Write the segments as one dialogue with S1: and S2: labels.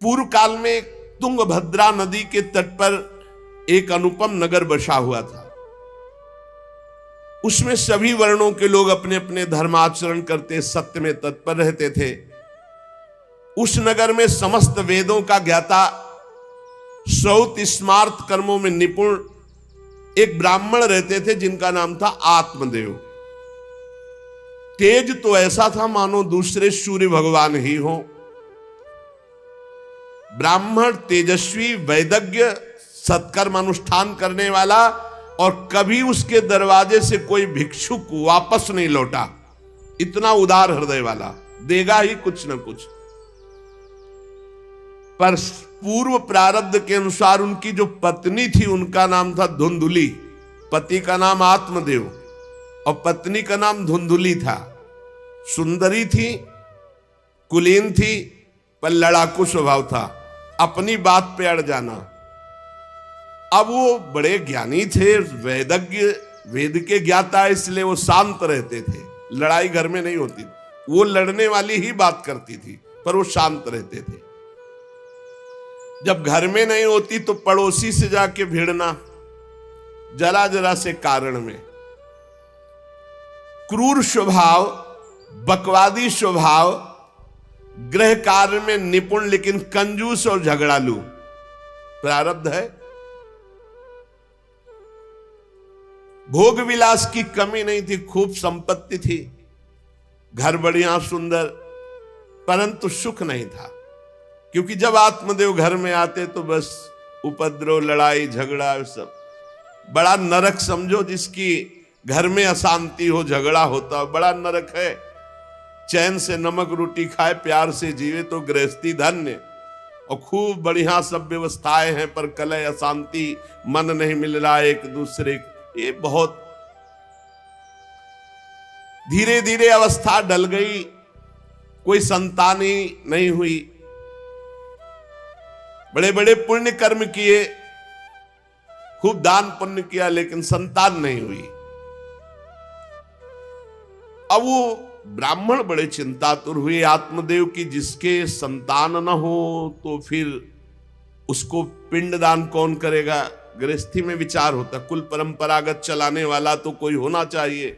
S1: पूर्व काल में तुंगभद्रा नदी के तट पर एक अनुपम नगर बसा हुआ था। उसमें सभी वर्णों के लोग अपने अपने धर्माचरण करते, सत्य में तत्पर रहते थे। उस नगर में समस्त वेदों का ज्ञाता, श्रौत स्मार्त कर्मों में निपुण एक ब्राह्मण रहते थे जिनका नाम था आत्मदेव। तेज तो ऐसा था मानो दूसरे सूर्य भगवान ही हो। ब्राह्मण तेजस्वी, वैदज्ञ, सत्कर्म अनुष्ठान करने वाला, और कभी उसके दरवाजे से कोई भिक्षुक वापस नहीं लौटा। इतना उदार हृदय वाला, देगा ही कुछ न कुछ। पर पूर्व प्रारब्ध के अनुसार उनकी जो पत्नी थी उनका नाम था धुंधुली। पति का नाम आत्मदेव और पत्नी का नाम धुंधुली था। सुंदरी थी, कुलीन थी, पर लड़ाकू स्वभाव था, अपनी बात पे अड़ जाना। अब वो बड़े ज्ञानी थे, वेदज्ञ, वेद के ज्ञाता, इसलिए वो शांत रहते थे। लड़ाई घर में नहीं होती, वो लड़ने वाली ही बात करती थी, पर वो शांत रहते थे। जब घर में नहीं होती तो पड़ोसी से जाके भिड़ना, जरा जरा से कारण में। क्रूर स्वभाव, बकवादी स्वभाव, गृह कार्य में निपुण लेकिन कंजूस और झगड़ालू प्रारब्ध है। भोग विलास की कमी नहीं थी, खूब संपत्ति थी, घर बढ़िया सुंदर, परंतु सुख नहीं था। क्योंकि जब आत्मदेव घर में आते तो बस उपद्रव, लड़ाई झगड़ा, सब बड़ा नरक समझो। जिसकी घर में अशांति हो, झगड़ा होता, बड़ा नरक है। चैन से नमक रोटी खाए, प्यार से जीवे तो गृहस्थी धन्य। और खूब बढ़िया सब व्यवस्थाएं हैं, पर कलह, अशांति, मन नहीं मिल रहा एक दूसरे, ये बहुत धीरे धीरे अवस्था डल गई। कोई संतान ही नहीं हुई। बड़े बड़े पुण्य कर्म किए, खूब दान पुण्य किया, लेकिन संतान नहीं हुई। अब वो ब्राह्मण बड़े चिंतातुर हुए आत्मदेव की, जिसके संतान न हो तो फिर उसको पिंडदान कौन करेगा। गृहस्थी में विचार होता, कुल परंपरागत चलाने वाला तो कोई होना चाहिए।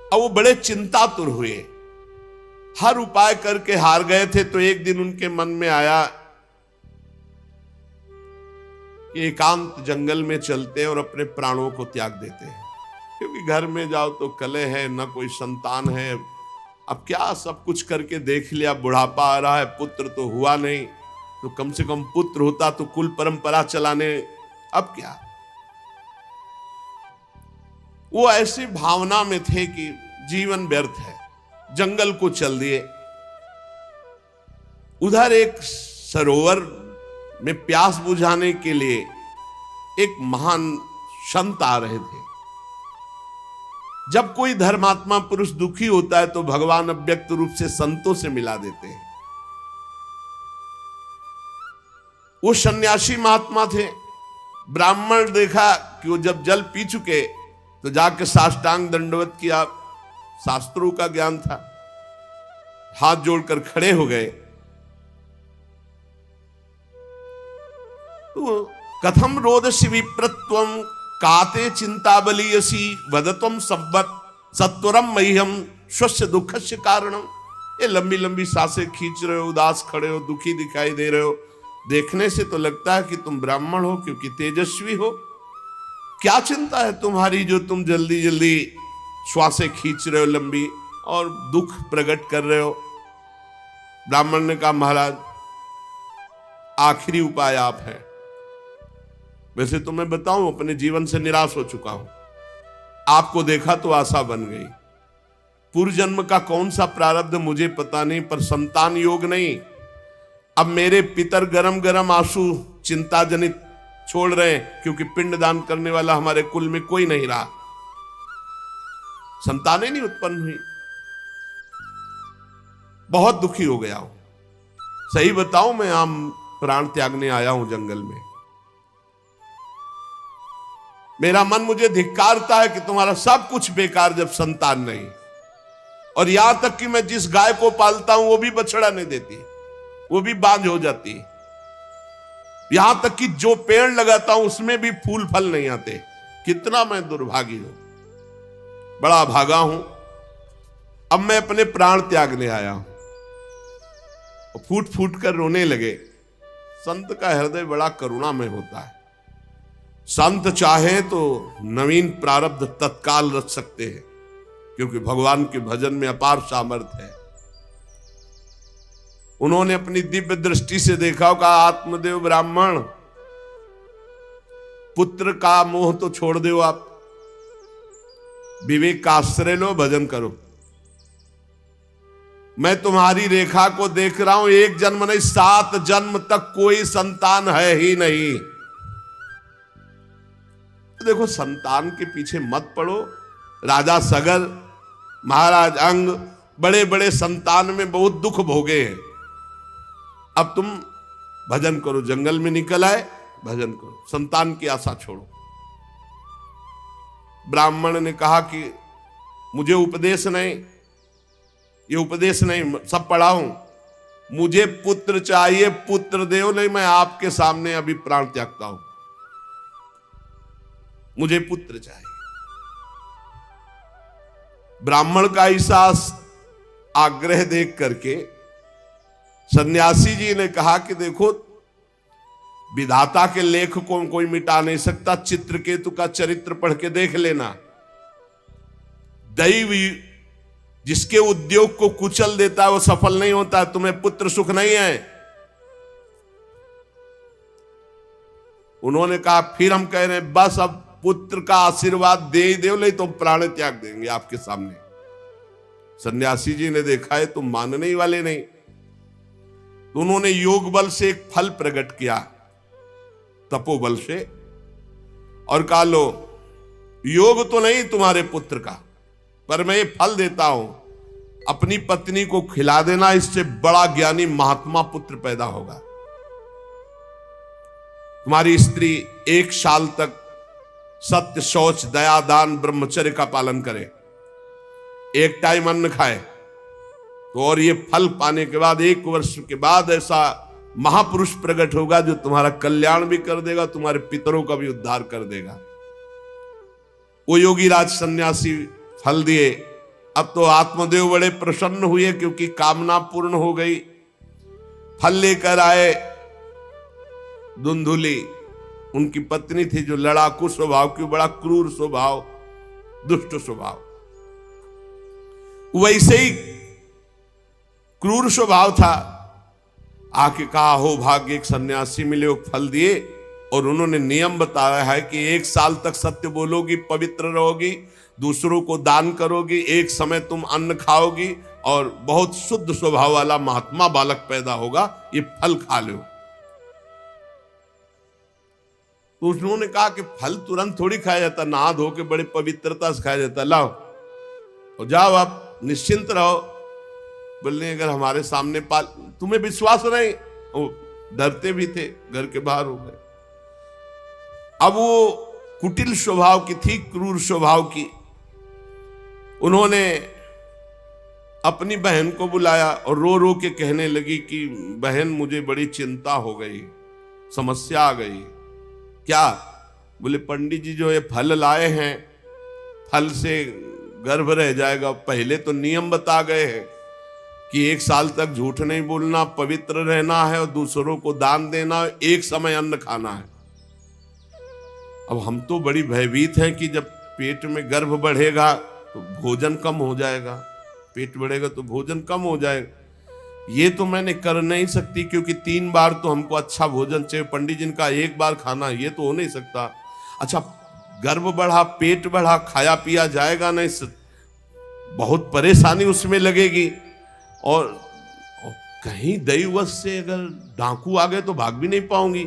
S1: अब वो बड़े चिंतातुर हुए, हर उपाय करके हार गए थे। तो एक दिन उनके मन में आया कि एकांत जंगल में चलते हैं और अपने प्राणों को त्याग देते हैं। क्योंकि घर में जाओ तो कलह है, न कोई संतान है। अब क्या, सब कुछ करके देख लिया, बुढ़ापा आ रहा है, पुत्र तो हुआ नहीं, तो कम से कम पुत्र होता तो कुल परंपरा चलाने। अब क्या, वो ऐसी भावना में थे कि जीवन व्यर्थ है। जंगल को चल दिए। उधर एक सरोवर में प्यास बुझाने के लिए एक महान संत आ रहे थे। जब कोई धर्मात्मा पुरुष दुखी होता है तो भगवान अव्यक्त रूप से संतों से मिला देते हैं। वो सन्यासी महात्मा थे। ब्राह्मण देखा कि वो जब जल पी चुके तो जाके साष्टांग दंडवत किया। शास्त्रों का ज्ञान था, हाथ जोड़कर खड़े हो गए। तो कथम रोदसी विप्रत्वम काते चिंता बलियसी वदत्वम सब्बत सत्वरम मह्यम स्वस्य दुखस्य कारणम। ये लंबी लंबी सांसें खींच रहे हो, उदास खड़े हो, दुखी दिखाई दे रहे हो। देखने से तो लगता है कि तुम ब्राह्मण हो, क्योंकि तेजस्वी हो। क्या चिंता है तुम्हारी जो तुम जल्दी जल्दी श्वासें खींच रहे हो लंबी, और दुख प्रकट कर रहे हो। ब्राह्मण ने कहा, महाराज आखिरी उपाय आप है। वैसे तो मैं बताऊं, अपने जीवन से निराश हो चुका हूं। आपको देखा तो आशा बन गई। पूर्व जन्म का कौन सा प्रारब्ध मुझे पता नहीं, पर संतान योग नहीं। अब मेरे पितर गरम गरम आंसू चिंता जनित छोड़ रहे हैं, क्योंकि पिंडदान करने वाला हमारे कुल में कोई नहीं रहा, संतानें नहीं उत्पन्न हुई। बहुत दुखी हो गया हूं। सही बताऊं, मैं आम प्राण त्यागने आया हूं जंगल में। मेरा मन मुझे धिक्कारता है कि तुम्हारा सब कुछ बेकार जब संतान नहीं। और यहां तक कि मैं जिस गाय को पालता हूं वो भी बछड़ा नहीं देती। वो भी बांझ हो जाती है। यहां तक कि जो पेड़ लगाता हूं उसमें भी फूल फल नहीं आते। कितना मैं दुर्भागी हूं, बड़ा भागा हूं। अब मैं अपने प्राण त्यागने आया हूं। फूट फूट कर रोने लगे। संत का हृदय बड़ा करुणामय होता है। संत चाहे तो नवीन प्रारब्ध तत्काल रच सकते हैं, क्योंकि भगवान के भजन में अपार सामर्थ्य है। उन्होंने अपनी दिव्य दृष्टि से देखा, कहा आत्मदेव ब्राह्मण, पुत्र का मोह तो छोड़ दो, आप विवेक का आश्रय लो, भजन करो। मैं तुम्हारी रेखा को देख रहा हूं, एक जन्म नहीं 7 जन्म तक कोई संतान है ही नहीं। देखो, संतान के पीछे मत पड़ो। राजा सगर, महाराज अंग, बड़े बड़े संतान में बहुत दुख भोगे हैं। अब तुम भजन करो। जंगल में निकल आए, भजन करो, संतान की आशा छोड़ो। ब्राह्मण ने कहा कि मुझे उपदेश नहीं, ये उपदेश नहीं, सब पढ़ा हूं, मुझे पुत्र चाहिए, पुत्र देव, नहीं मैं आपके सामने अभी प्राण त्यागता हूं, मुझे पुत्र चाहिए। ब्राह्मण का ऐसा आग्रह देख करके सन्यासी जी ने कहा कि देखो, विधाता के लेख को कोई मिटा नहीं सकता। चित्रकेतु का चरित्र पढ़ के देख लेना। दैव जिसके उद्योग को कुचल देता है वो सफल नहीं होता। तुम्हें पुत्र सुख नहीं है। उन्होंने कहा फिर हम कह रहे हैं बस अब पुत्र का आशीर्वाद दे ही दो, नहीं तो प्राण त्याग देंगे आपके सामने। सन्यासी जी ने देखा है तुम मानने ही वाले नहीं, तो उन्होंने योग बल से एक फल प्रकट किया, तपोबल से, और कहा लो, योग तो नहीं तुम्हारे पुत्र का, पर मैं ये फल देता हूं, अपनी पत्नी को खिला देना, इससे बड़ा ज्ञानी महात्मा पुत्र पैदा होगा। तुम्हारी स्त्री 1 साल तक सत्य, शौच, दया, दान, ब्रह्मचर्य का पालन करे, एक टाइम अन्न खाए, तो और ये फल पाने के बाद 1 वर्ष के बाद ऐसा महापुरुष प्रकट होगा जो तुम्हारा कल्याण भी कर देगा, तुम्हारे पितरों का भी उद्धार कर देगा। वो योगी राज सन्यासी फल दिए। अब तो आत्मदेव बड़े प्रसन्न हुए क्योंकि कामना पूर्ण हो गई। फल लेकर आए। धुंधुली उनकी पत्नी थी जो लड़ाकू स्वभाव की, बड़ा क्रूर स्वभाव, दुष्ट स्वभाव, वैसे ही क्रूर स्वभाव था। आके कहा हो भाग्य, एक सन्यासी मिले, वो फल दिए, और उन्होंने नियम बताया है कि 1 साल तक सत्य बोलोगी, पवित्र रहोगी, दूसरों को दान करोगी, एक समय तुम अन्न खाओगी, और बहुत शुद्ध स्वभाव वाला महात्मा बालक पैदा होगा, ये फल खा लो। तो उन्होंने कहा कि फल तुरंत थोड़ी खाया जाता, नहा धो के बड़े पवित्रता से खाया जाता, लाओ और जाओ, आप निश्चिंत रहो। बोलने अगर हमारे सामने पाल, तुम्हें विश्वास नहीं, वो डरते भी थे, घर के बाहर हो गए। अब वो कुटिल स्वभाव की थी, क्रूर स्वभाव की। उन्होंने अपनी बहन को बुलाया और रो रो के कहने लगी कि बहन मुझे बड़ी चिंता हो गई, समस्या आ गई। क्या? बोले पंडित जी जो ये फल लाए हैं, फल से गर्भ रह जाएगा। पहले तो नियम बता गए हैं कि 1 साल तक झूठ नहीं बोलना, पवित्र रहना है, और दूसरों को दान देना, एक समय अन्न खाना है। अब हम तो बड़ी भयभीत हैं कि जब पेट में गर्भ बढ़ेगा तो भोजन कम हो जाएगा, पेट बढ़ेगा तो भोजन कम हो जाएगा। ये तो मैंने कर नहीं सकती क्योंकि 3 बार तो हमको अच्छा भोजन चाहिए, पंडित जी का 1 बार खाना, ये तो हो नहीं सकता। अच्छा, गर्भ बढ़ा, पेट बढ़ा, खाया पिया जाएगा नहीं, बहुत परेशानी उसमें लगेगी। और कहीं दैववश से अगर डाकू आ गए तो भाग भी नहीं पाऊंगी।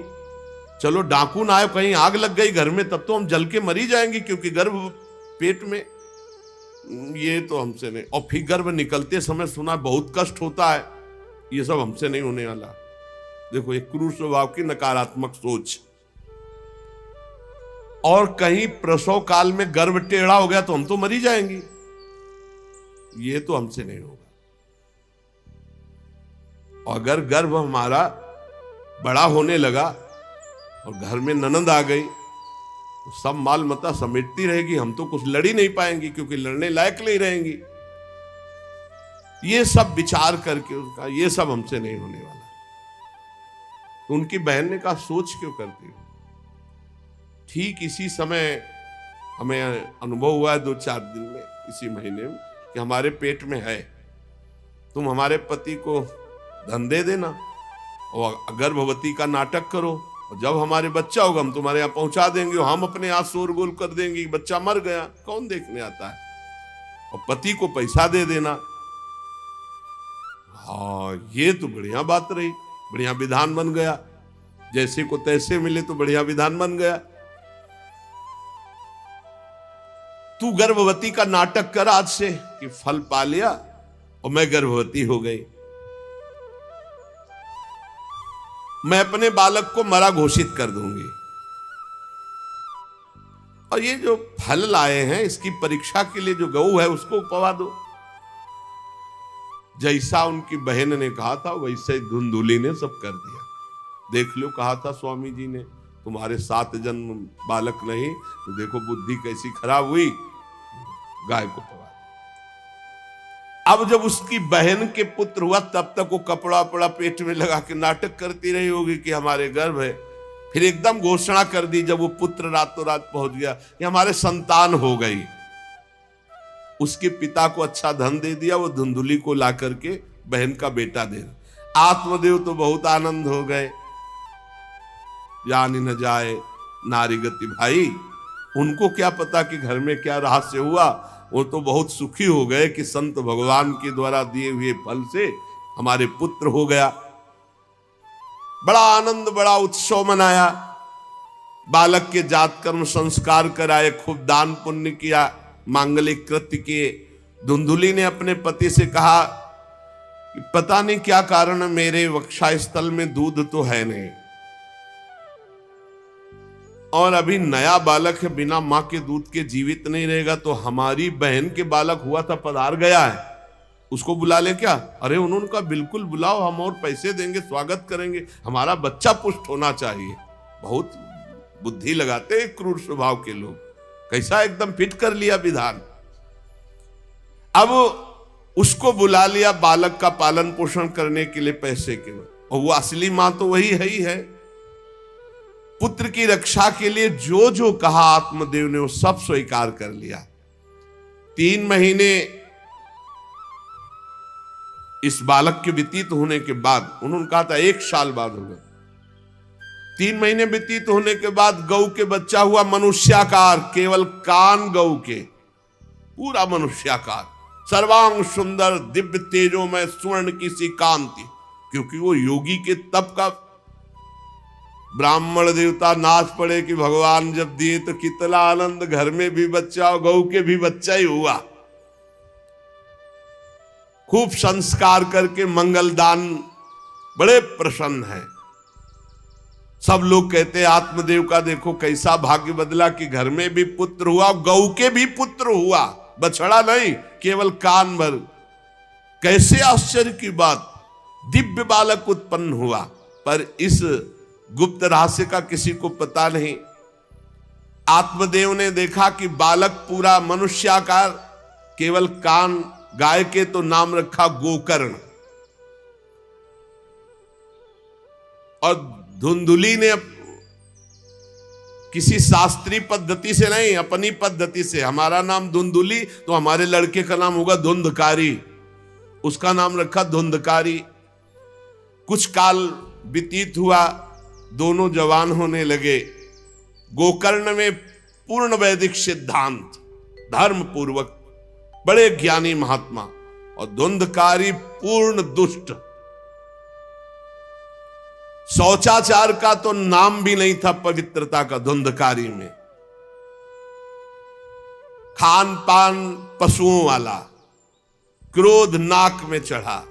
S1: चलो डाकू ना आए, कहीं आग लग गई घर में, तब तो हम जल के मरी जाएंगे क्योंकि गर्भ पेट में, ये तो हमसे नहीं। और फिर गर्भ निकलते समय सुना बहुत कष्ट होता है, ये सब हमसे नहीं होने वाला। देखो, एक क्रूर स्वभाव की नकारात्मक सोच। और कहीं प्रसव काल में गर्भ टेढ़ा हो गया तो हम तो मरी जाएंगे, ये तो हमसे नहीं होगा। और अगर गर्भ हमारा बड़ा होने लगा और घर में ननद आ गई तो सब माल मता समेटती रहेगी, हम तो कुछ लड़ ही नहीं पाएंगी क्योंकि लड़ने लायक नहीं रहेंगी। ये सब विचार करके उसका ये सब हमसे नहीं होने वाला। तो उनकी बहन ने कहा सोच क्यों करती हो। ठीक इसी समय हमें अनुभव हुआ है 2-4 दिन में, इसी महीने में, कि हमारे पेट में है, तुम हमारे पति को धन दे देना और गर्भवती का नाटक करो और जब हमारे बच्चा होगा हम तुम्हारे यहाँ पहुंचा देंगे और हम अपने यहाँ शोरगुल कर देंगे, बच्चा मर गया, कौन देखने आता है, और पति को पैसा दे देना। हाँ, ये तो बढ़िया बात रही, बढ़िया विधान बन गया, जैसे को तैसे मिले तो बढ़िया विधान बन गया। तू गर्भवती का नाटक कर आज से कि फल पा लिया और मैं गर्भवती हो गई, मैं अपने बालक को मरा घोषित कर दूंगी और ये जो फल लाए हैं इसकी परीक्षा के लिए जो गऊ है उसको उपवा दो। जैसा उनकी बहन ने कहा था वैसे धुंधुली ने सब कर दिया। देख लो, कहा था स्वामी जी ने तुम्हारे 7 जन्म बालक नहीं, तो देखो बुद्धि कैसी खराब हुई, गाय को पवा। अब जब उसकी बहन के पुत्र हुआ तब तक वो कपड़ा पड़ा पेट में लगा के नाटक करती रही होगी कि हमारे गर्भ है। फिर एकदम घोषणा कर दी जब वो पुत्र रातों रात पहुंच गया कि हमारे संतान हो गई। उसके पिता को अच्छा धन दे दिया, वो धुंधुली को ला करके बहन का बेटा दे। आत्मदेव तो बहुत आनंद हो गए, जानी न जाए नारी गति भाई, उनको क्या पता कि घर में क्या रहस्य हुआ। वो तो बहुत सुखी हो गए कि संत भगवान के द्वारा दिए हुए फल से हमारे पुत्र हो गया। बड़ा आनंद, बड़ा उत्सव मनाया, बालक के जात कर्म संस्कार कराए, खूब दान पुण्य किया, मांगलिक कृत्य किए। धुंधुली ने अपने पति से कहा कि पता नहीं क्या कारण मेरे वक्षस्थल में दूध तो है नहीं और अभी नया बालक है, बिना मां के दूध के जीवित नहीं रहेगा, तो हमारी बहन के बालक हुआ था पधार गया है, उसको बुला ले क्या। अरे उन्होंने कहा बिल्कुल बुलाओ, हम और पैसे देंगे, स्वागत करेंगे, हमारा बच्चा पुष्ट होना चाहिए। बहुत बुद्धि लगाते क्रूर स्वभाव के लोग, कैसा एकदम फिट कर लिया विधान। अब उसको बुला लिया बालक का पालन पोषण करने के लिए पैसे के, और वो असली मां तो वही है ही है। पुत्र की रक्षा के लिए जो जो कहा आत्मदेव ने वो सब स्वीकार कर लिया। 3 महीने इस बालक के व्यतीत होने के बाद, उन्होंने कहा था 1 साल बाद होगा, 3 महीने व्यतीत होने के बाद गौ के बच्चा हुआ मनुष्याकार, केवल कान गौ के, पूरा मनुष्याकार, सर्वांग सुंदर, दिव्य तेजोमय, स्वर्ण की सी कांति, क्योंकि वो योगी के तप का। ब्राह्मण देवता नाच पड़े कि भगवान जब दिए तो कितना आनंद, घर में भी बच्चा और गौ के भी बच्चा ही हुआ। खूब संस्कार करके मंगल दान, बड़े प्रसन्न हैं। सब लोग कहते आत्मदेव का देखो कैसा भाग्य बदला कि घर में भी पुत्र हुआ, गौ के भी पुत्र हुआ, बछड़ा नहीं, केवल कान भर। कैसे आश्चर्य की बात, दिव्य बालक उत्पन्न हुआ। पर इस गुप्त रहस्य का किसी को पता नहीं। आत्मदेव ने देखा कि बालक पूरा मनुष्याकार, केवल कान, गाय के, तो नाम रखा गोकर्ण। और धुंधुली ने किसी शास्त्रीय पद्धति से नहीं, अपनी पद्धति से, हमारा नाम धुंधुली तो हमारे लड़के का नाम होगा धुंधकारी, उसका नाम रखा धुंधकारी। कुछ काल व्यतीत हुआ, दोनों जवान होने लगे। गोकर्ण में पूर्ण वैदिक सिद्धांत, धर्म पूर्वक, बड़े ज्ञानी महात्मा, और धुंधकारी पूर्ण दुष्ट। शौचाचार का तो नाम भी नहीं था पवित्रता का धुंधकारी में। खान पान पशुओं वाला, क्रोध नाक में चढ़ा,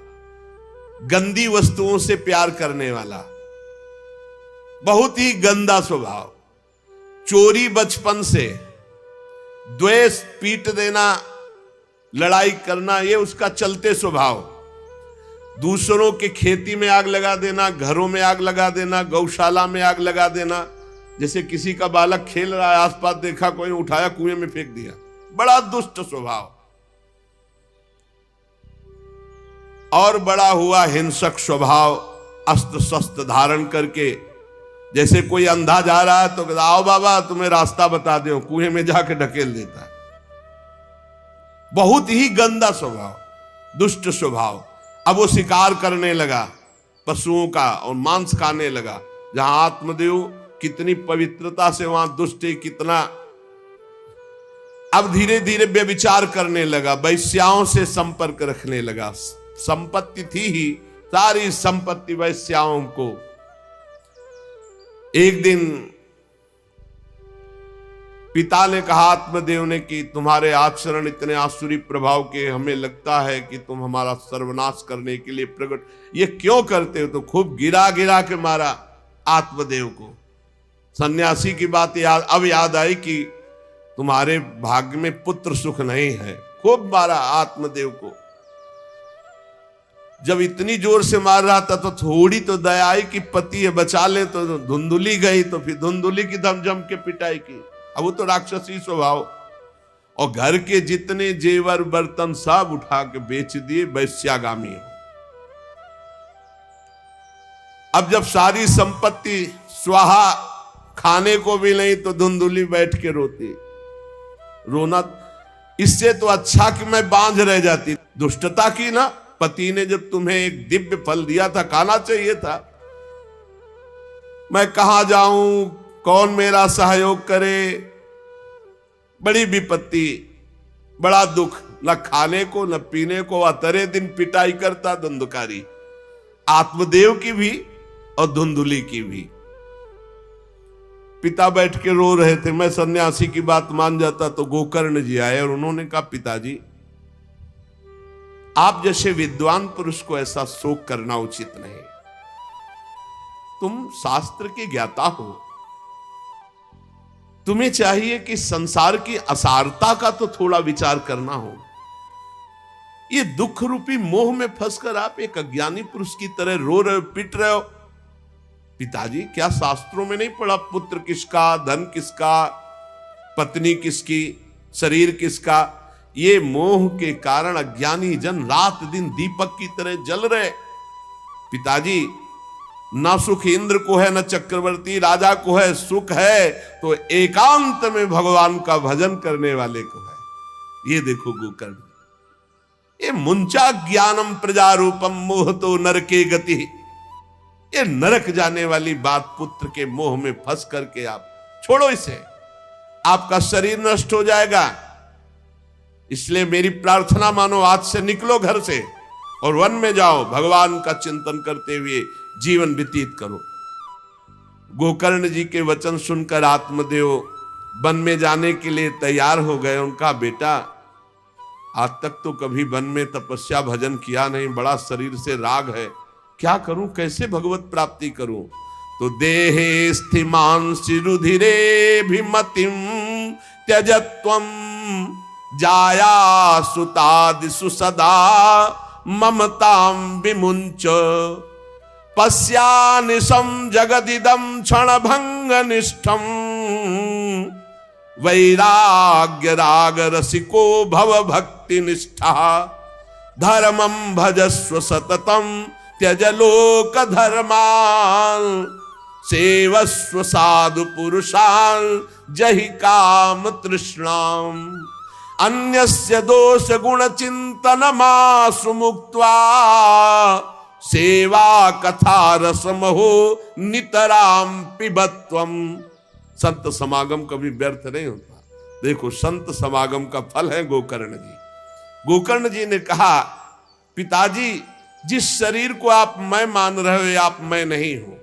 S1: गंदी वस्तुओं से प्यार करने वाला, बहुत ही गंदा स्वभाव। चोरी बचपन से, द्वेष, पीट देना, लड़ाई करना, ये उसका चलते स्वभाव। दूसरों के खेती में आग लगा देना, घरों में आग लगा देना, गौशाला में आग लगा देना। जैसे किसी का बालक खेल रहा है, आसपास देखा कोई, उठाया कुएं में फेंक दिया। बड़ा दुष्ट स्वभाव। और बड़ा हुआ हिंसक स्वभाव, अस्त्र शस्त्र धारण करके। जैसे कोई अंधा जा रहा है तो आओ बाबा तुम्हें रास्ता बता दो, कुएं में जाके ढकेल देता है। बहुत ही गंदा स्वभाव, दुष्ट स्वभाव। अब वो शिकार करने लगा पशुओं का और मांस खाने लगा। जहां आत्मदेव कितनी पवित्रता से, वहां दुष्ट कितना। अब धीरे धीरे व्यभिचार करने लगा, वैश्याओं से संपर्क रखने लगा। संपत्ति थी ही, सारी संपत्ति वैश्याओं को। एक दिन पिता ने कहा आत्मदेव ने कि तुम्हारे आचरण इतने आसुरी प्रभाव के, हमें लगता है कि तुम हमारा सर्वनाश करने के लिए प्रकट, ये क्यों करते हो? तो खूब गिरा गिरा के मारा आत्मदेव को। सन्यासी की बात अब याद आई कि तुम्हारे भाग्य में पुत्र सुख नहीं है। खूब मारा आत्मदेव को। जब इतनी जोर से मार रहा था तो थोड़ी तो दया आई कि पति है, बचा ले। तो धुंधुली गई, तो फिर धुंधुली की दम जम के पिटाई की। अब वो तो राक्षसी स्वभाव। और घर के जितने जेवर बर्तन सब उठा के बेच दिए, वैश्यागामी। अब जब सारी संपत्ति स्वाहा, खाने को भी नहीं, तो धुंधुली बैठ के रोती। रोना इससे तो अच्छा कि मैं बांझ रह जाती। दुष्टता की ना, पति ने जब तुम्हें एक दिव्य फल दिया था, खाना चाहिए था। मैं कहां जाऊं, कौन मेरा सहयोग करे? बड़ी विपत्ति, बड़ा दुख, न खाने को न पीने को। अतरे दिन पिटाई करता धुंधकारी, आत्मदेव की भी और धुंधुली की भी। पिता बैठ के रो रहे थे। मैं सन्यासी की बात मान जाता तो गोकर्ण जी आए और उन्होंने कहा पिताजी, आप जैसे विद्वान पुरुष को ऐसा शोक करना उचित नहीं। तुम शास्त्र के ज्ञाता हो, तुम्हें चाहिए कि संसार की असारता का तो थोड़ा विचार करना हो। ये दुख रूपी मोह में फंसकर आप एक अज्ञानी पुरुष की तरह रो रहे हो, पिट रहे हो। पिताजी, क्या शास्त्रों में नहीं पढ़ा पुत्र किसका, धन किसका, पत्नी किसकी, शरीर किसका? ये मोह के कारण अज्ञानी जन रात दिन दीपक की तरह जल रहे। पिताजी, न सुख इंद्र को है, न चक्रवर्ती राजा को है। सुख है तो एकांत में भगवान का भजन करने वाले को है। ये देखो गोकर्ण, ये मुंचा ज्ञानम प्रजारूपम मोह तो नरके गति। ये नरक जाने वाली बात, पुत्र के मोह में फंस करके आप छोड़ो इसे, आपका शरीर नष्ट हो जाएगा। इसलिए मेरी प्रार्थना मानो, आज से निकलो घर से और वन में जाओ, भगवान का चिंतन करते हुए जीवन व्यतीत करो। गोकर्ण जी के वचन सुनकर आत्मदेव वन में जाने के लिए तैयार हो गए। उनका बेटा, आज तक तो कभी वन में तपस्या भजन किया नहीं, बड़ा शरीर से राग है, क्या करूं, कैसे भगवत प्राप्ति करूं? तो देहे स्थिमान सिरुधिरे भिमतिम त्यजत्वम जाया सुतादिषु सदा ममतां विमुंच पश्यानिशं जगदिदं क्षणभंगनिष्ठं वैराग्य राग रसिको भव भक्ति निष्ठा धर्मं भजस्व सततं त्यज लोक धर्मान् सेवस्व साधु पुरुषान् जहि काम तृष्णाम् अन्यस्य दोष गुण चिंतन मासु मुक्त्वा सेवा कथा रसमहो नितराम पिबत्वम। संत समागम कभी व्यर्थ नहीं होता। देखो, संत समागम का फल है गोकर्ण जी। गोकर्ण जी ने कहा, पिताजी, जिस शरीर को आप मैं मान रहे हो, आप मैं नहीं हो।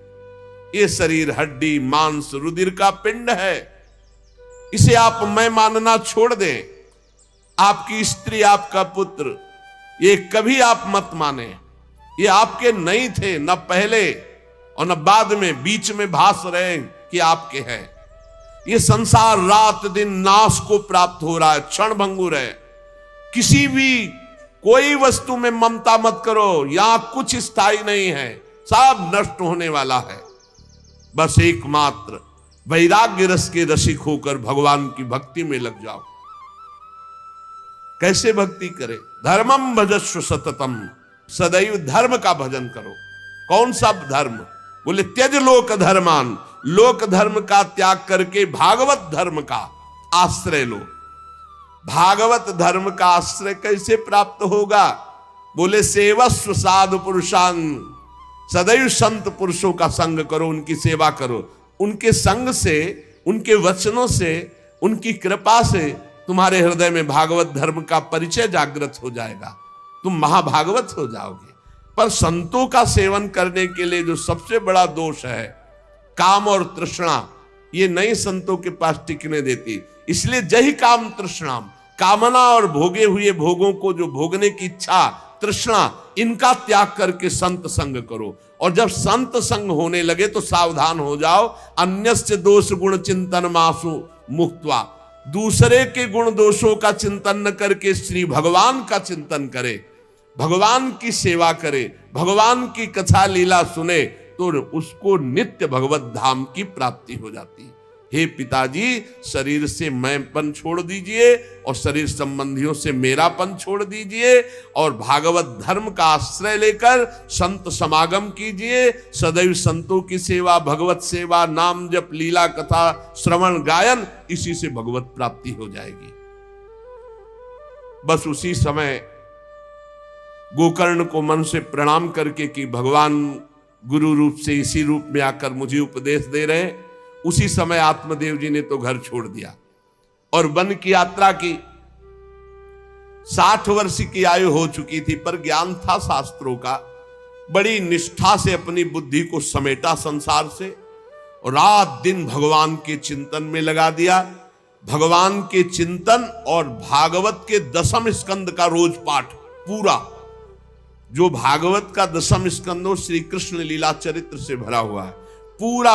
S1: ये शरीर हड्डी मांस रुधिर का पिंड है, इसे आप मैं मानना छोड़ दें। आपकी स्त्री, आपका पुत्र, ये कभी आप मत माने। ये आपके नहीं थे, न पहले और न बाद में, बीच में भास रहे कि आपके हैं। ये संसार रात दिन नाश को प्राप्त हो रहा है, क्षण भंगुर है। किसी भी कोई वस्तु में ममता मत करो, यहां कुछ स्थायी नहीं है, सब नष्ट होने वाला है। बस एकमात्र वैराग्य रस के रसिक होकर भगवान की भक्ति में लग जाओ। कैसे भक्ति करे? धर्मम भजस्व सततम, सदैव धर्म का भजन करो। कौन सा धर्म? बोले त्यज लोक धर्मान, लोक धर्म का त्याग करके भागवत धर्म का आश्रय लो। भागवत धर्म का आश्रय कैसे प्राप्त होगा? बोले सेवस्व साधु पुरुषान, सदैव संत पुरुषों का संग करो, उनकी सेवा करो। उनके संग से, उनके वचनों से, उनकी कृपा से तुम्हारे हृदय में भागवत धर्म का परिचय जागृत हो जाएगा, तुम महाभागवत हो जाओगे। पर संतों का सेवन करने के लिए जो सबसे बड़ा दोष है, काम और तृष्णा, ये नई संतों के पास टिकने देती। इसलिए जही काम तृष्णा, कामना और भोगे हुए भोगों को जो भोगने की इच्छा, तृष्णा, इनका त्याग करके संत संग करो। और जब संत संग होने लगे तो सावधान हो जाओ, अन्यस्य दोष गुण चिंतन मासु मुक्त्वा, दूसरे के गुण दोषों का चिंतन न करके श्री भगवान का चिंतन करे, भगवान की सेवा करे, भगवान की कथा लीला सुने, तो उसको नित्य भगवत धाम की प्राप्ति हो जाती है। हे पिताजी, शरीर से मैंपन छोड़ दीजिए और शरीर संबंधियों से मेरापन छोड़ दीजिए और भागवत धर्म का आश्रय लेकर संत समागम कीजिए। सदैव संतों की सेवा, भगवत सेवा, नाम जप, लीला कथा, श्रवण गायन, इसी से भगवत प्राप्ति हो जाएगी। बस उसी समय गोकर्ण को मन से प्रणाम करके कि भगवान गुरु रूप से इसी रूप में आकर मुझे उपदेश दे रहे हैं, उसी समय आत्मदेव जी ने तो घर छोड़ दिया और वन की यात्रा की। 60 वर्ष की आयु हो चुकी थी, पर ज्ञान था शास्त्रों का। बड़ी निष्ठा से अपनी बुद्धि को समेटा संसार से और रात दिन भगवान के चिंतन में लगा दिया। भगवान के चिंतन और भागवत के 10वें स्कंद का रोज पाठ, पूरा जो भागवत का 10वां स्कंद हो श्री कृष्ण लीला चरित्र से भरा हुआ है, पूरा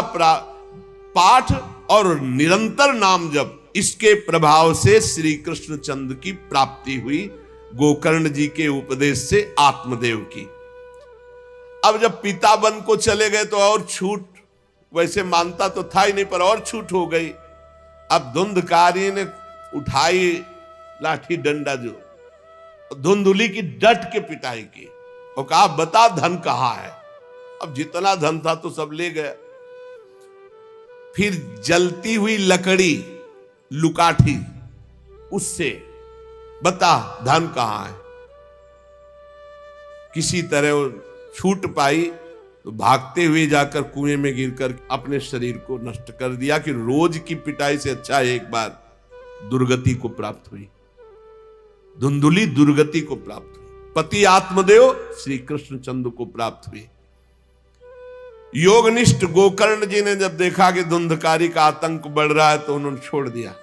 S1: पाठ और निरंतर नाम जप, इसके प्रभाव से श्री कृष्ण चंद्र की प्राप्ति हुई गोकर्ण जी के उपदेश से आत्मदेव की। अब जब पिता वन को चले गए तो और छूट, वैसे मानता तो था ही नहीं, पर और छूट हो गई। अब धुंधकारी ने उठाई लाठी डंडा, जो धुंधुली की डट के पिटाई की और कहा बता धन कहां है। अब जितना धन था तो सब ले गए। फिर जलती हुई लकड़ी, लुकाठी, उससे बता धन कहां है। किसी तरह छूट पाई तो भागते हुए जाकर कुएं में गिरकर अपने शरीर को नष्ट कर दिया कि रोज की पिटाई से अच्छा एक बार दुर्गति को प्राप्त हुई। धुंधुली दुर्गति को प्राप्त हुई, पति आत्मदेव श्री कृष्ण चंद्र को प्राप्त हुई। योगनिष्ठ गोकर्ण जी ने जब देखा कि धुंधकारी का आतंक बढ़ रहा है तो उन्होंने छोड़ दिया।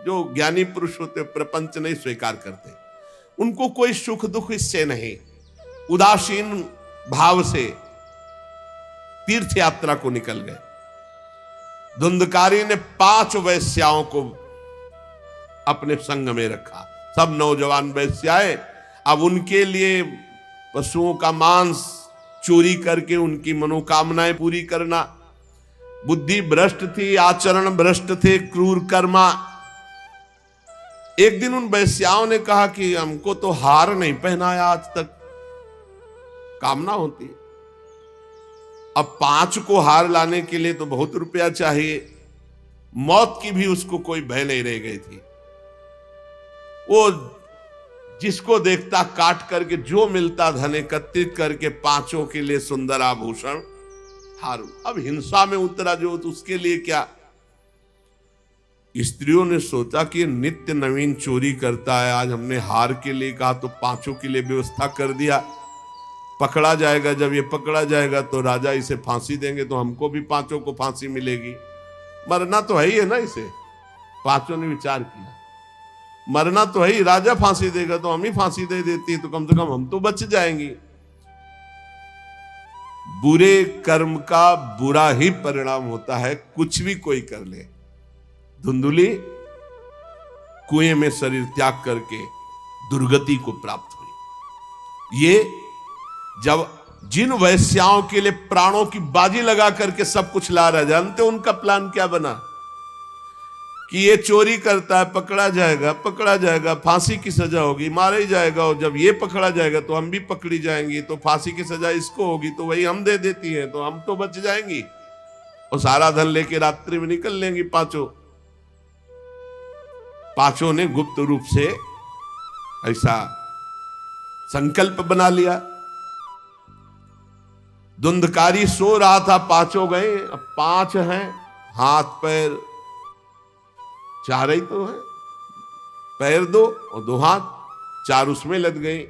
S1: जो ज्ञानी पुरुष होते प्रपंच नहीं स्वीकार करते, उनको कोई सुख दुख इससे नहीं, उदासीन भाव से तीर्थ यात्रा को निकल गए। धुंधकारी ने 5 वैश्याओं को अपने संग में रखा, सब नौजवान वैश्याएं। अब उनके लिए पशुओं का मांस चोरी करके उनकी मनोकामनाएं पूरी करना। बुद्धि भ्रष्ट थी, आचरण भ्रष्ट थे, क्रूर कर्मा। एक दिन उन वैश्याओं ने कहा कि हमको तो हार नहीं पहनाया आज तक, कामना होती है। अब 5 को हार लाने के लिए तो बहुत रुपया चाहिए। मौत की भी उसको कोई भय नहीं रह गई थी। वो जिसको देखता काट करके जो मिलता धन एकत्रित करके 5 के लिए सुंदर आभूषण हार। अब हिंसा में उतरा जो, तो उसके लिए क्या। स्त्रियों ने सोचा कि नित्य नवीन चोरी करता है, आज हमने हार के लिए कहा तो 5 के लिए व्यवस्था कर दिया। पकड़ा जाएगा, जब ये पकड़ा जाएगा तो राजा इसे फांसी देंगे, तो हमको भी 5 को फांसी मिलेगी। मरना तो है ही है ना इसे। 5 ने विचार किया, मरना तो है ही, राजा फांसी देगा तो हम ही फांसी दे देती है, तो कम से कम हम तो बच जाएंगे। बुरे कर्म का बुरा ही परिणाम होता है, कुछ भी कोई कर ले। धुंधुली कुएं में शरीर त्याग करके दुर्गति को प्राप्त हुई। ये जब जिन वैश्याओं के लिए प्राणों की बाजी लगा करके सब कुछ ला रहा, जानते उनका प्लान क्या बना? कि ये चोरी करता है, पकड़ा जाएगा, फांसी की सजा होगी, मारा ही जाएगा, और जब ये पकड़ा जाएगा तो हम भी पकड़ी जाएंगी, तो फांसी की सजा इसको होगी, तो वही हम दे देती हैं, तो हम तो बच जाएंगी, और सारा धन लेके रात्रि में निकल लेंगी पांचों ने गुप्त रूप से ऐसा संकल्प बना लिया। धुंधकारी सो रहा था, पांचों गए। अब 5 हैं, हाथ पैर 4 ही तो है, पैर 2 और 2 हाथ, 4 उसमें लद गए,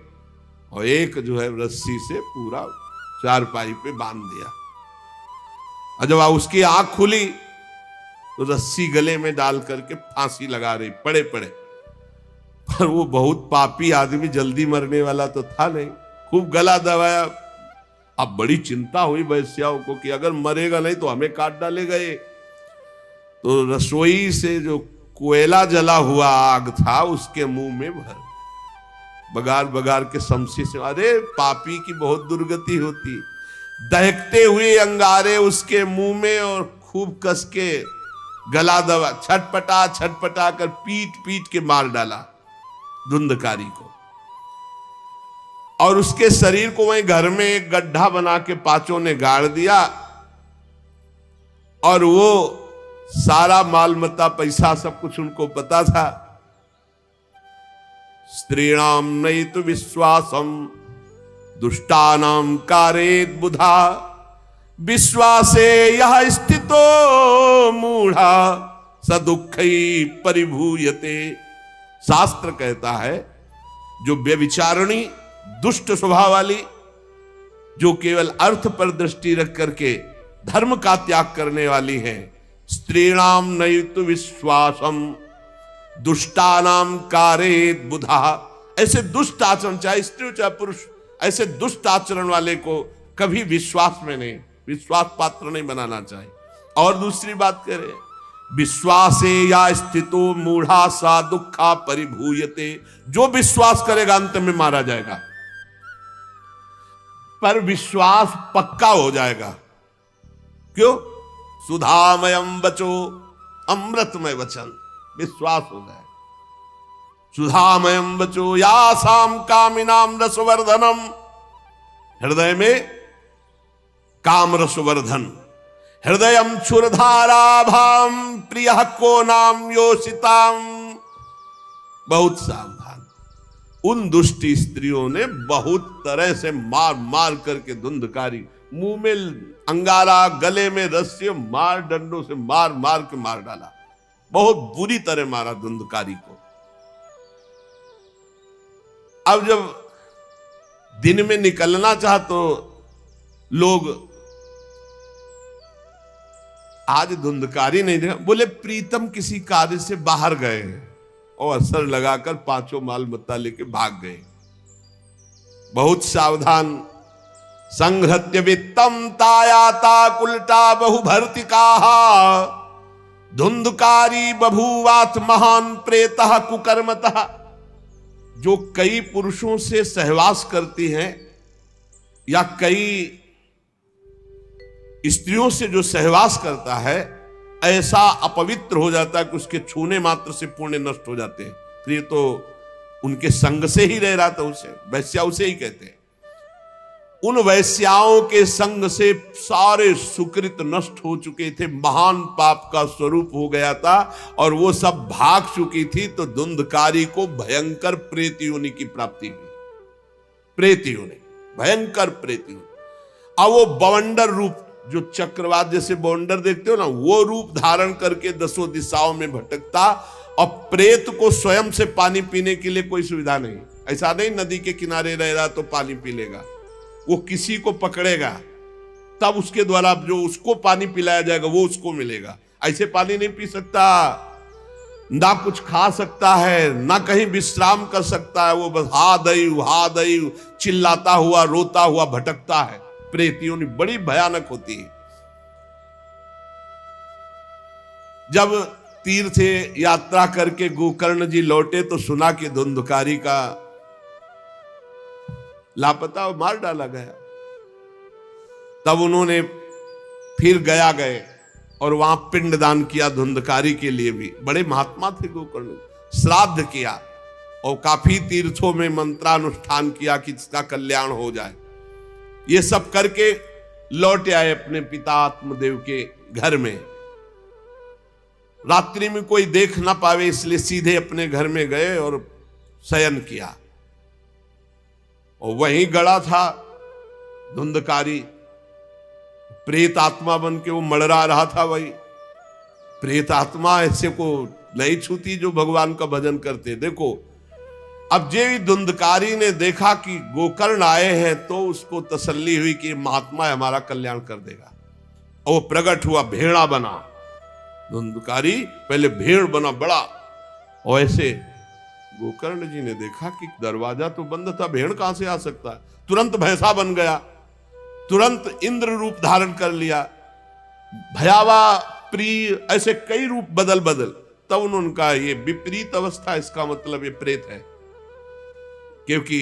S1: और एक जो है रस्सी से पूरा चारपाई पे बांध दिया। और जब उसकी आंख खुली तो रस्सी गले में डाल करके फांसी लगा रही पड़े पड़े। पर वो बहुत पापी आदमी, जल्दी मरने वाला तो था नहीं, खूब गला दबाया। अब बड़ी चिंता हुई वैश्याओं को कि अगर मरेगा नहीं तो हमें काट डालेगा ये। तो रसोई से जो कोयला जला हुआ आग था उसके मुंह में बगार बगार के शमशी से, अरे पापी की बहुत दुर्गति होती। दहकते हुए अंगारे उसके मुंह में और खूब कस के गला दबा, छटपटा कर पीट पीट के मार डाला धुंधकारी को। और उसके शरीर को वहीं घर में एक गड्ढा बना के पांचों ने गाड़ दिया, और वो सारा माल मत्ता पैसा सब कुछ उनको पता था। स्त्रीणाम नैतु विश्वासम दुष्टानाम कारेत बुधा, विश्वासे यह स्थितो मूढ़ा सदुखई परिभूयते। शास्त्र कहता है जो व्यभिचारिणी दुष्ट स्वभाव वाली, जो केवल अर्थ पर दृष्टि रख करके धर्म का त्याग करने वाली है, स्त्रीणाम नैतु विश्वासम दुष्टानाम कारेत बुधा, ऐसे दुष्ट आचरण, चाहे स्त्री हो चाहे पुरुष, ऐसे दुष्ट आचरण वाले को कभी विश्वास में नहीं, विश्वास पात्र नहीं बनाना चाहिए। और दूसरी बात करें, विश्वासे या स्थितो मूढ़ा सा दुखा परिभूयते, जो विश्वास करेगा अंत में मारा जाएगा, पर विश्वास पक्का हो जाएगा। क्यों? सुधामयम बचो, अमृतमय वचन, विश्वास हो जाएगा। सुधामयम बचो यासाम कामिनाम रसवर्धनम, हृदय में काम रसवर्धन, हृदयम क्षुरधाराभाम प्रिय को नाम योषिताम। बहुत सावधान। उन दुष्ट स्त्रियों ने बहुत तरह से मार मार करके धुंधकारी, मुंह में अंगारा, गले में रस्सी, मार डंडों से मार मार के मार डाला। बहुत बुरी तरह मारा धुंधकारी को। अब जब दिन में निकलना चाह तो लोग, आज धुंधकारी नहीं देखा, बोले प्रीतम किसी कार्य से बाहर गए हैं, और असर लगाकर पांचों माल मत्ता लेके भाग गए। बहुत सावधान। संघृत्य वित्तम तायाता कुलटा बहुभर्तिका, धुंधकारी बभूवात महान प्रेतः कुकर्मतः। जो कई पुरुषों से सहवास करती हैं या कई स्त्रियों से जो सहवास करता है, ऐसा अपवित्र हो जाता है कि उसके छूने मात्र से पुण्य नष्ट हो जाते हैं। फिर तो उनके संग से ही रह रहा था, उसे वैश्या उसे ही कहते हैं। उन वैश्याओं के संग से सारे सुकृत नष्ट हो चुके थे, महान पाप का स्वरूप हो गया था, और वो सब भाग चुकी थी। तो धुंधकारी को भयंकर प्रेत योनि की प्राप्ति हुई। प्रेत योनि, भयंकर प्रेत योनि। अब वो बवंडर रूप, जो चक्रवात जैसे बवंडर देखते हो ना, वो रूप धारण करके 10 दिशाओं में भटकता। और प्रेत को स्वयं से पानी पीने के लिए कोई सुविधा नहीं। ऐसा नहीं नदी के किनारे रह रहा तो पानी पी लेगा, वो किसी को पकड़ेगा तब उसके द्वारा जो उसको पानी पिलाया जाएगा वो उसको मिलेगा। ऐसे पानी नहीं पी सकता, ना कुछ खा सकता है, ना कहीं विश्राम कर सकता है। वो बस हा दई चिल्लाता हुआ, रोता हुआ भटकता है। प्रेत योनि बड़ी भयानक होती है। जब तीर्थ यात्रा करके गोकर्ण जी लौटे तो सुना कि धुंधकारी का लापता और मार डाला गया। तब उन्होंने फिर गया गए और वहां पिंडदान किया धुंधकारी के लिए भी। बड़े महात्मा थे गोकर्ण। श्राद्ध किया और काफी तीर्थों में मंत्रानुष्ठान किया कि इसका कल्याण हो जाए। ये सब करके लौट आए अपने पिता आत्मदेव के घर में। रात्रि में कोई देख ना पावे इसलिए सीधे अपने घर में गए और शयन किया। और वहीं गड़ा था धुंधकारी, प्रेत आत्मा बन के वो मड़रा रहा था। वही प्रेत आत्मा ऐसे को नहीं छूती जो भगवान का भजन करते। देखो, अब जे धुंधकारी ने देखा कि गोकर्ण आए हैं तो उसको तसल्ली हुई कि महात्मा हमारा कल्याण कर देगा। और वो प्रकट हुआ, भेड़ा बना। धुंधकारी पहले भेड़ बना बड़ा, और ऐसे गोकर्ण जी ने देखा कि दरवाजा तो बंद था, भेड़ कहां से आ सकता है। तुरंत भैंसा बन गया, तुरंत इंद्र रूप धारण कर लिया, भयावा, प्रिय, ऐसे कई रूप बदल बदल। तब उन्होंने कहा ये विपरीत अवस्था, इसका मतलब ये प्रेत है। क्योंकि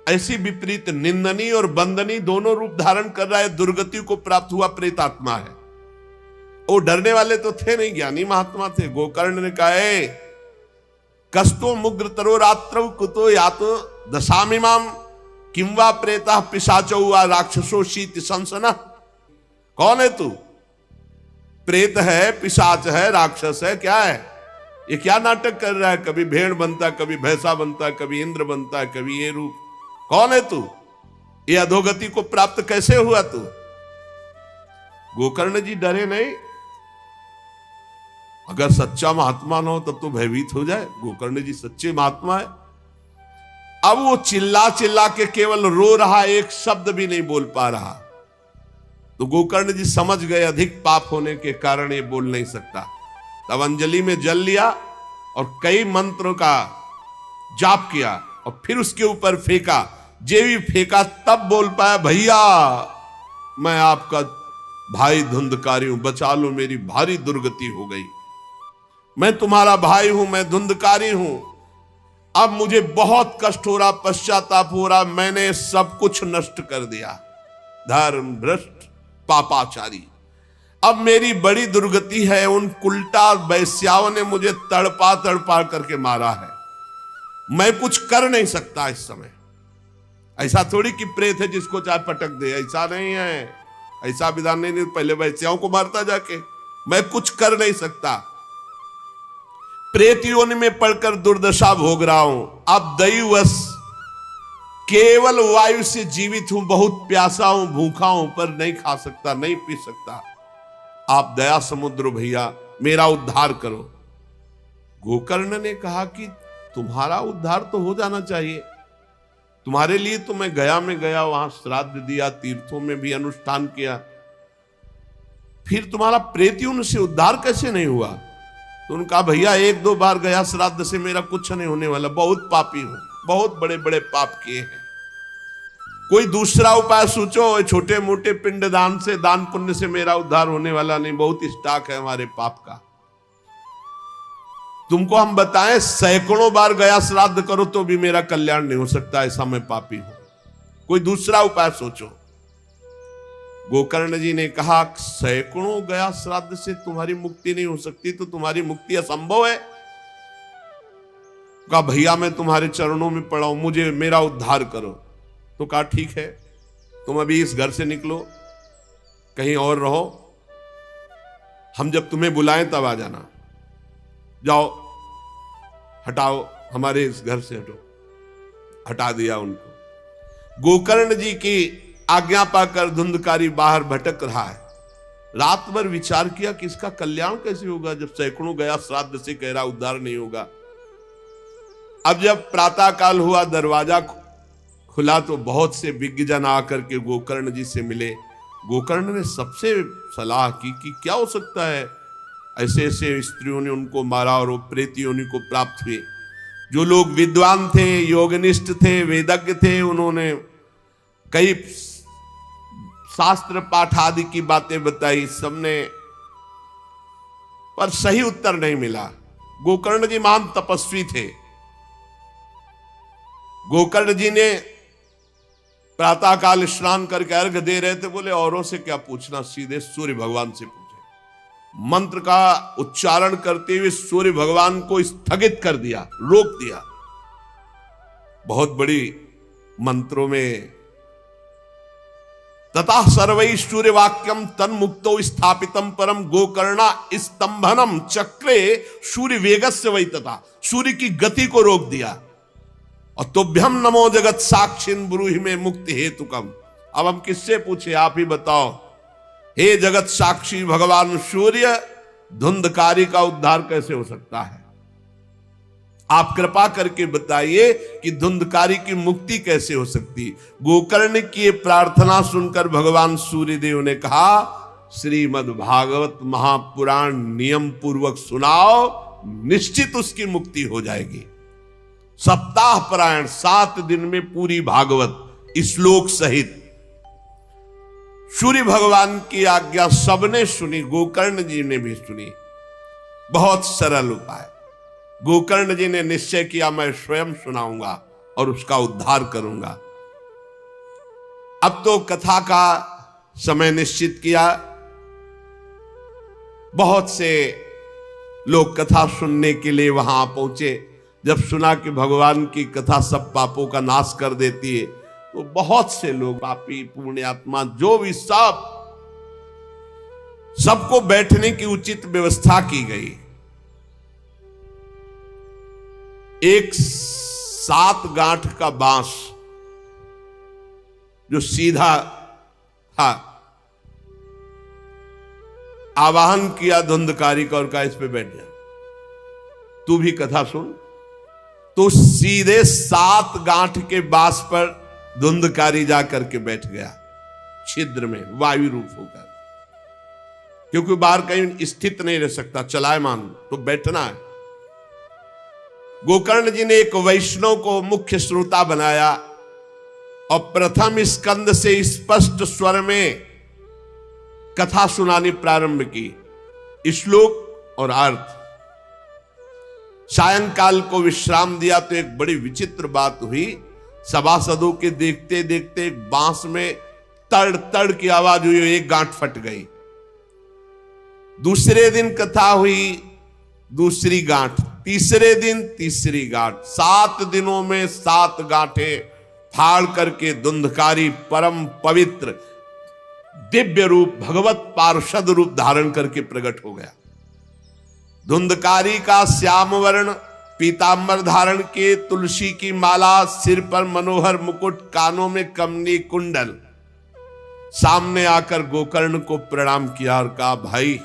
S1: ऐसी विपरीत निंदनीय और बंदनीय दोनों रूप धारण कर रहा है, दुर्गति को प्राप्त हुआ प्रेत आत्मा है। वो डरने वाले तो थे नहीं, ज्ञानी महात्मा थे। गोकर्ण ने कहा, कस्तो मुग्र तरो रात्रौ कुतो यातो दशामिमाम किंवा प्रेता पिशाचो वा राक्षसो शीत संसना। कौन है तू? प्रेत है, पिशाच है, राक्षस है, क्या है ये? क्या नाटक कर रहा है? कभी भेड़ बनता है, कभी भैंसा बनता है, कभी इंद्र बनता है, कभी ये रूप। कौन है तू? ये अधोगति को प्राप्त कैसे हुआ तू? गोकर्ण जी डरे नहीं। अगर सच्चा महात्मा न हो तब तो भयभीत हो जाए। गोकर्ण जी सच्चे महात्मा है। अब वो चिल्ला चिल्ला के केवल रो रहा, एक शब्द भी नहीं बोल पा रहा। तो गोकर्ण जी समझ गए अधिक पाप होने के कारण ये बोल नहीं सकता। तब अंजलि में जल लिया और कई मंत्रों का जाप किया और फिर उसके ऊपर फेंका। जे भी फेंका तब बोल पाया, भैया मैं आपका भाई धुंधकारी हूं, बचा लो, मेरी भारी दुर्गति हो गई। मैं तुम्हारा भाई हूं, मैं धुंधकारी हूं। अब मुझे बहुत कष्ट हो रहा, पश्चाताप हो रहा, मैंने सब कुछ नष्ट कर दिया, धर्म भ्रष्ट पापाचारी। अब मेरी बड़ी दुर्गति है। उन उल्टा वैश्याओं ने मुझे तड़पा तड़पा करके मारा है। मैं कुछ कर नहीं सकता इस समय। ऐसा थोड़ी कि प्रेत है जिसको चाहे पटक दे, ऐसा नहीं है, ऐसा विधान नहीं। पहले वैश्याओं को मारता जाके, मैं कुछ कर नहीं सकता। प्रेत योनि में पड़कर दुर्दशा भोग रहा हूं। अब दैववश केवल वायु से जीवित हूं, बहुत प्यासा हूं, भूखा हूं, पर नहीं खा सकता, नहीं पी सकता। आप दया समुद्र भैया मेरा उद्धार करो। गोकर्ण ने कहा कि तुम्हारा उद्धार तो हो जाना चाहिए, तुम्हारे लिए तो मैं गया में गया, वहां श्राद्ध दिया, तीर्थों में भी अनुष्ठान किया, फिर तुम्हारा प्रेतियों से उद्धार कैसे नहीं हुआ? तो उनका भैया एक दो बार गया श्राद्ध से मेरा कुछ नहीं होने वाला, बहुत पापी हूं, बहुत बड़े बड़े पाप किए हैं, कोई दूसरा उपाय सोचो। छोटे मोटे पिंडदान से, दान पुण्य से मेरा उद्धार होने वाला नहीं, बहुत स्टॉक है हमारे पाप का। तुमको हम बताएं, सैकड़ों बार गया श्राद्ध करो तो भी मेरा कल्याण नहीं हो सकता, ऐसा मैं पापी हूं, कोई दूसरा उपाय सोचो। गोकर्ण जी ने कहा, सैकड़ों गया श्राद्ध से तुम्हारी मुक्ति नहीं हो सकती, तो तुम्हारी मुक्ति असंभव है। कहा भैया मैं तुम्हारे चरणों में पड़ा हूं, मुझे मेरा उद्धार करो। तो कहा ठीक है, तुम अभी इस घर से निकलो, कहीं और रहो, हम जब तुम्हें बुलाएं तब आ जाना। जाओ, हटाओ, हमारे इस घर से हटो। हटा दिया उनको। गोकर्ण जी की आज्ञा पाकर धुंधकारी बाहर भटक रहा है। रात भर विचार किया कि इसका कल्याण कैसे होगा, जब सैकड़ों गया श्राद्ध से कह रहा उद्धार नहीं होगा। अब जब प्रातः काल हुआ, दरवाजा खुला तो बहुत से विज्ञजन आकर के गोकर्ण जी से मिले। गोकर्ण ने सबसे सलाह की कि क्या हो सकता है, ऐसे ऐसे स्त्रियों ने उनको मारा और वो प्रेत योनि को प्राप्त हुए। जो लोग विद्वान थे, योगनिष्ठ थे, वेदज्ञ थे, उन्होंने कई शास्त्र पाठ आदि की बातें बताई सबने, पर सही उत्तर नहीं मिला। गोकर्ण जी महान तपस्वी थे। गोकर्ण जी ने प्रातःकाल स्नान करके अर्घ दे रहे थे, बोले औरों से क्या पूछना, सीधे सूर्य भगवान से पूछे। मंत्र का उच्चारण करते हुए सूर्य भगवान को स्थगित कर दिया, रोक दिया। बहुत बड़ी मंत्रों में तथा सर्वै सूर्य वाक्यम तन्मुक्तो स्थापितम परम गोकर्णा स्तंभनम चक्रे सूर्य वेगस्य वै, तथा सूर्य की गति को रोक दिया। और तुभ्यम नमो जगत साक्षिन ब्रूहि में मुक्ति हेतुकम। अब हम किससे पूछे, आप ही बताओ। हे जगत साक्षी भगवान सूर्य, धुंधकारी का उद्धार कैसे हो सकता है? आप कृपा करके बताइए कि धुंधकारी की मुक्ति कैसे हो सकती। गोकर्ण की प्रार्थना सुनकर भगवान सूर्यदेव ने कहा, श्रीमद् भागवत महापुराण नियम पूर्वक सुनाओ, निश्चित उसकी मुक्ति हो जाएगी। सप्ताह पारायण 7 दिन में पूरी भागवत श्लोक सहित। सूर्य भगवान की आज्ञा सबने सुनी, गोकर्ण जी ने भी सुनी। बहुत सरल उपाय। गोकर्ण जी ने निश्चय किया, मैं स्वयं सुनाऊंगा और उसका उद्धार करूंगा। अब तो कथा का समय निश्चित किया। बहुत से लोग कथा सुनने के लिए वहां पहुंचे। जब सुना कि भगवान की कथा सब पापों का नाश कर देती है, तो बहुत से लोग, पापी पुण्यात्मा जो भी, सबको बैठने की उचित व्यवस्था की गई। एक 7 गांठ का बांस जो सीधा था, आवाहन किया धुंधकारी का और कहा, इस पे बैठ जा, तू भी कथा सुन। तो सीधे 7 गांठ के बांस पर धुंधकारी जाकर के बैठ गया, छिद्र में वायु रूप होकर, क्योंकि बाहर कहीं स्थित नहीं रह सकता, चलायमान तो बैठना है। गोकर्ण जी ने एक वैष्णव को मुख्य श्रोता बनाया और प्रथम स्कंद से स्पष्ट स्वर में कथा सुनानी प्रारंभ की, श्लोक और अर्थ। सायंकाल को विश्राम दिया तो एक बड़ी विचित्र बात हुई। सभासदों के देखते देखते एक बांस में तड़ तड़ की आवाज हुई, एक गांठ फट गई। दूसरे दिन कथा हुई, दूसरी गांठ, तीसरे दिन तीसरी गांठ। 7 दिनों में 7 गांठें फाड़ करके धुंधकारी परम पवित्र दिव्य रूप, भगवत पार्षद रूप धारण करके प्रकट हो गया। धुंधकारी का श्याम वर्ण पीतांबर धारण के, तुलसी की माला, सिर पर मनोहर मुकुट, कानों में कमनी कुंडल, सामने आकर गोकर्ण को प्रणाम किया और कहा, भाई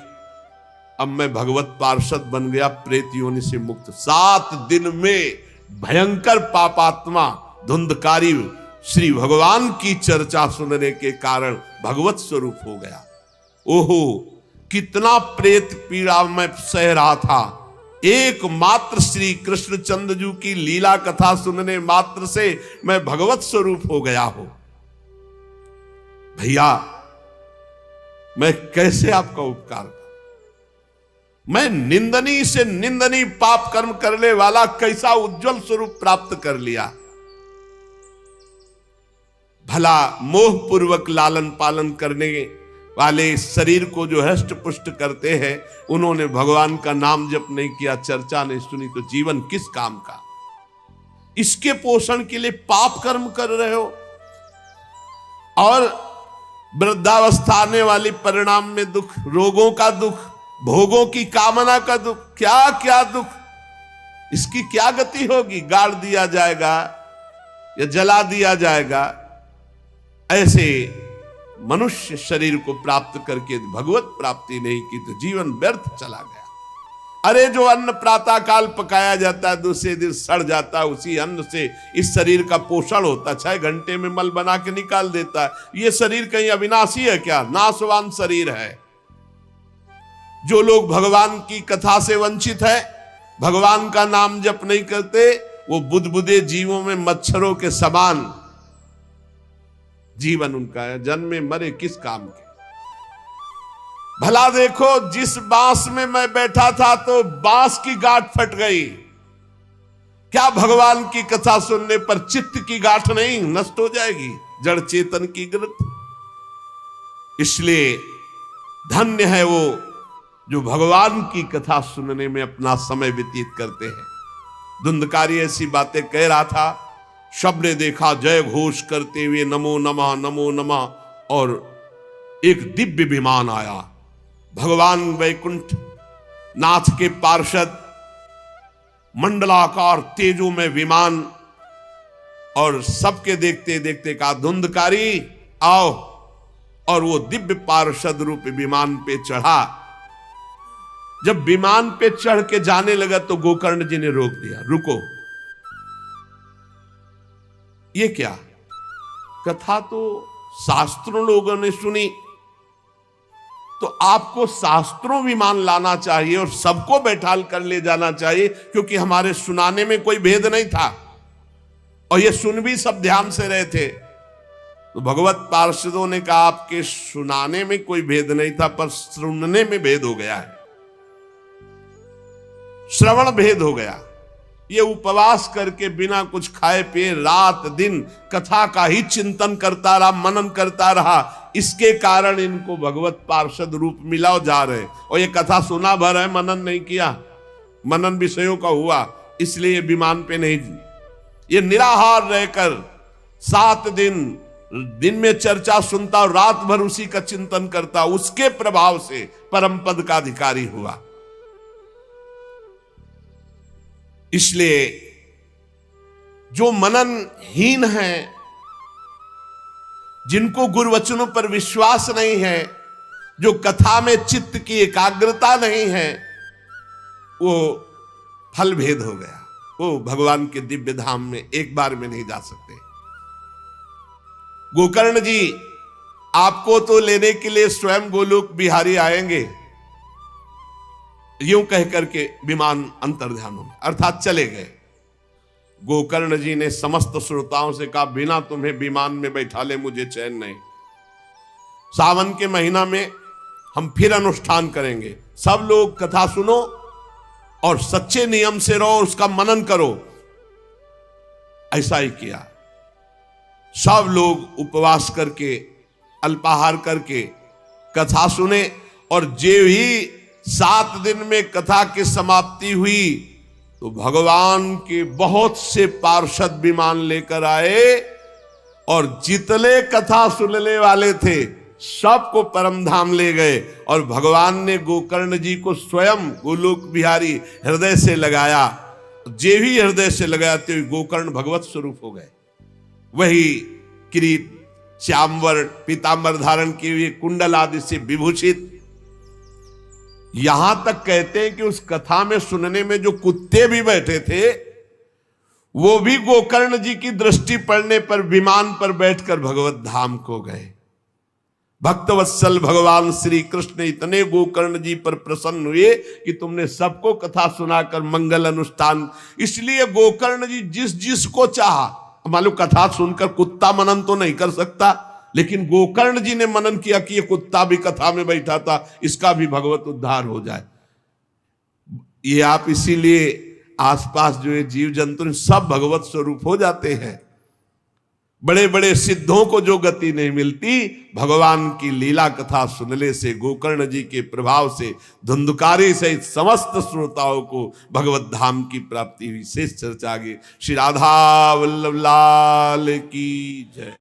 S1: अब मैं भगवत पार्षद बन गया, प्रेत योनि से मुक्त। 7 दिन में भयंकर पापात्मा धुंधकारी श्री भगवान की चर्चा सुनने के कारण भगवत स्वरूप हो गया। ओहो, कितना प्रेत पीड़ा मैं सह रहा था, एकमात्र श्री कृष्णचंद्र की लीला कथा सुनने मात्र से मैं भगवत स्वरूप हो गया हूं। भैया, मैं कैसे आपका उपकार करूं? मैं निंदनीय से निंदनीय पाप कर्म करने वाला कैसा उज्जवल स्वरूप प्राप्त कर लिया। भला मोह पूर्वक लालन पालन करने वाले शरीर को जो हष्ट पुष्ट करते हैं, उन्होंने भगवान का नाम जप नहीं किया, चर्चा नहीं सुनी, तो जीवन किस काम का? इसके पोषण के लिए पाप कर्म कर रहे हो और वृद्धावस्था आने वाली परिणाम में दुख, रोगों का दुख, भोगों की कामना का दुख, क्या क्या दुख, इसकी क्या गति होगी? गाड़ दिया जाएगा या जला दिया जाएगा। ऐसे मनुष्य शरीर को प्राप्त करके भगवत प्राप्ति नहीं की तो जीवन व्यर्थ चला गया। अरे जो अन्न प्रातः काल पकाया जाता है, दूसरे दिन सड़ जाता है, उसी अन्न से इस शरीर का पोषण होता है, 6 घंटे में मल बना के निकाल देता है। ये शरीर कहीं अविनाशी है क्या? नाशवान शरीर है। जो लोग भगवान की कथा से वंचित है, भगवान का नाम जप नहीं करते, वो बुदबुदे जीवों में मच्छरों के समान जीवन उनका है। जन्मे मरे किस काम के? भला देखो, जिस बांस में मैं बैठा था तो बांस की गांठ फट गई, क्या भगवान की कथा सुनने पर चित्त की गांठ नहीं नष्ट हो जाएगी? जड़ चेतन की गिरत। इसलिए धन्य है वो जो भगवान की कथा सुनने में अपना समय व्यतीत करते हैं। धुंधकारी ऐसी बातें कह रहा था, सबने देखा जय घोष करते हुए नमो नमः, और एक दिव्य विमान आया। भगवान वैकुंठ नाथ के पार्षद, मंडलाकार तेजो में विमान, और सबके देखते देखते कहा धुंधकारी आओ, और वो दिव्य पार्षद रूप विमान पे चढ़ा। जब विमान पे चढ़ के जाने लगा तो गोकर्ण जी ने रोक दिया, रुको, ये क्या? कथा तो शास्त्रों लोगों ने सुनी, तो आपको शास्त्रों विमान लाना चाहिए और सबको बैठाल कर ले जाना चाहिए, क्योंकि हमारे सुनाने में कोई भेद नहीं था और ये सुन भी सब ध्यान से रहे थे। तो भगवत पार्षदों ने कहा आपके सुनाने में कोई भेद नहीं था, पर सुनने में भेद हो गया है, श्रवण भेद हो गया। ये उपवास करके बिना कुछ खाए पिए रात दिन कथा का ही चिंतन करता रहा, मनन करता रहा, इसके कारण इनको भगवत पार्षद रूप मिला जा रहे। और ये कथा सुना भर है, मनन नहीं किया, मनन विषयों का हुआ, इसलिए विमान पे नहीं। ये निराहार रहकर 7 दिन में चर्चा सुनता और रात भर उसी का चिंतन करता, उसके प्रभाव से परम पद का अधिकारी हुआ। इसलिए जो मननहीन है, जिनको गुरुवचनों पर विश्वास नहीं है, जो कथा में चित्त की एकाग्रता नहीं है, वो फल भेद हो गया, वो भगवान के दिव्य धाम में एक बार में नहीं जा सकते। गोकर्ण जी आपको तो लेने के लिए स्वयं गोलोक बिहारी आएंगे, यूं कह करके विमान अंतर्ध्यान हो गया, अर्थात चले गए। गोकर्ण जी ने समस्त श्रोताओं से कहा बिना तुम्हें विमान में बैठा ले मुझे चैन नहीं। सावन के महीना में हम फिर अनुष्ठान करेंगे, सब लोग कथा सुनो और सच्चे नियम से रहो, उसका मनन करो। ऐसा ही किया, सब लोग उपवास करके अल्पाहार करके कथा सुने, और जे ही 7 दिन में कथा की समाप्ति हुई तो भगवान के बहुत से पार्षद विमान लेकर आए, और जितने कथा सुनने वाले थे सबको परम धाम ले गए। और भगवान ने गोकर्ण जी को स्वयं गोलोक बिहारी हृदय से लगाया, जे भी हृदय से लगाते हुए गोकर्ण भगवत स्वरूप हो गए। वही किरीट श्यामवर पीतांबर धारण किए हुए, कुंडल आदि से विभूषित। यहां तक कहते हैं कि उस कथा में सुनने में जो कुत्ते भी बैठे थे, वो भी गोकर्ण जी की दृष्टि पड़ने पर विमान पर बैठकर भगवत धाम को गए। भक्तवत्सल भगवान श्री कृष्ण इतने गोकर्ण जी पर प्रसन्न हुए कि तुमने सबको कथा सुनाकर मंगल अनुष्ठान। इसलिए गोकर्ण जी जिस जिसको चाहा, मालूम कथा सुनकर कुत्ता मनन तो नहीं कर सकता, लेकिन गोकर्ण जी ने मनन किया कि ये कुत्ता भी कथा में बैठा था, इसका भी भगवत उद्धार हो जाए। ये आप इसीलिए आसपास जो है जीव जंतु सब भगवत स्वरूप हो जाते हैं। बड़े बड़े सिद्धों को जो गति नहीं मिलती, भगवान की लीला कथा सुनने से, गोकर्ण जी के प्रभाव से धुंधकारी सहित समस्त श्रोताओं को भगवत धाम की प्राप्ति हुई। शेष चर्चा आगे। श्री राधा वल्लभ लाल की जय।